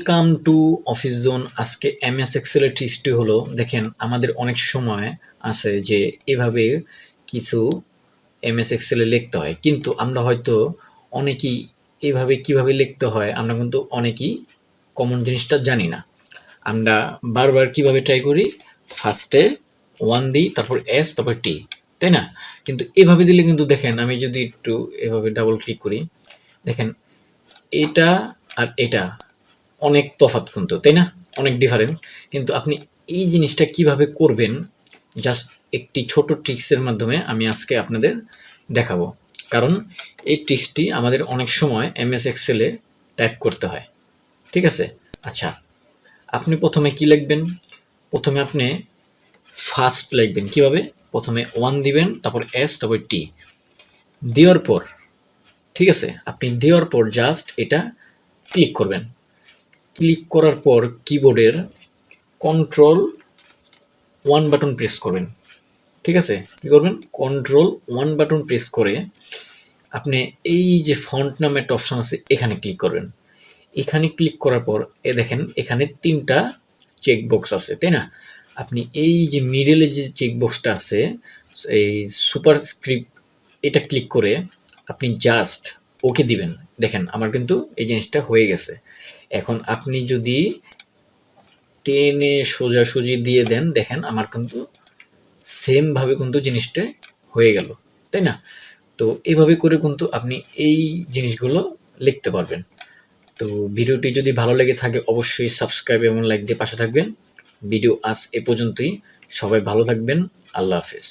Welcome to office zone. আজকে MS এক্সেলের ট্রিক্সটি হলো, দেখেন আমাদের অনেক সময় আছে যে এভাবে কিছু এমএস এক্সেলে লিখতে হয়, কিন্তু আমরা হয়তো অনেকেই এভাবে কিভাবে লিখতে হয় আমরা কিন্তু অনেকেই কমন জিনিসটা জানি না। আমরা বারবার কিভাবে ট্রাই করি, ফার্স্টে ওয়ান দিই, তারপর এস, তারপর টি, তাই না? কিন্তু এভাবে দিলে কিন্তু দেখেন, আমি যদি একটু এভাবে ডাবল ক্লিক করি, দেখেন এটা আর এটা অনেক তফাৎ কিন্তু, তাই না? অনেক ডিফারেন্স। কিন্তু আপনি এই জিনিসটা কিভাবে করবেন, জাস্ট একটি ছোট ট্রিক্সের মাধ্যমে আমি আজকে আপনাদের দেখাবো। কারণ এই ট্রিক্সটি আমাদের অনেক সময় এমএস এক্সেলে টাইপ করতে হয়, ঠিক আছে? আচ্ছা, আপনি প্রথমে কি লিখবেন? প্রথমে আপনি ফার্স্ট লিখবেন। কিভাবে? প্রথমে ওয়ান দিবেন, তারপর এস, তারপর টি দেওয়ার পর, ঠিক আছে, আপনি দেওয়ার পর জাস্ট এটা ক্লিক করবেন। ক্লিক করার পর কিবোর্ডের কন্ট্রোল ওয়ান বাটন প্রেস করবেন, ঠিক আছে? কী করবেন? কন্ট্রোল ওয়ান বাটন প্রেস করে আপনি এই যে ফন্ট নামে একটা অপশন আছে, এখানে ক্লিক করবেন। এখানে ক্লিক করার পর দেখেন এখানে তিনটা চেকবক্স আছে, তাই না? আপনি এই যে মিডলে যে চেকবক্সটা আছে, এই সুপার স্ক্রিপ্ট, এটা ক্লিক করে আপনি জাস্ট ওকে দিবেন। দেখেন আমার কিন্তু এই জিনিসটা হয়ে গেছে। এখন আপনি যদি টেনে সোজাসুজি দিয়ে দেন, দেখেন আমার কিন্তু সেমভাবে কিন্তু জিনিসটা হয়ে গেল, তাই না? তো এভাবে করে কিন্তু আপনি এই জিনিসগুলো লিখতে পারবেন। তো ভিডিওটি যদি ভালো লেগে থাকে অবশ্যই সাবস্ক্রাইব এবং লাইক দিয়ে পাশে থাকবেন। ভিডিও আজ এ পর্যন্তই। সবাই ভালো থাকবেন। আল্লাহ হাফেজ।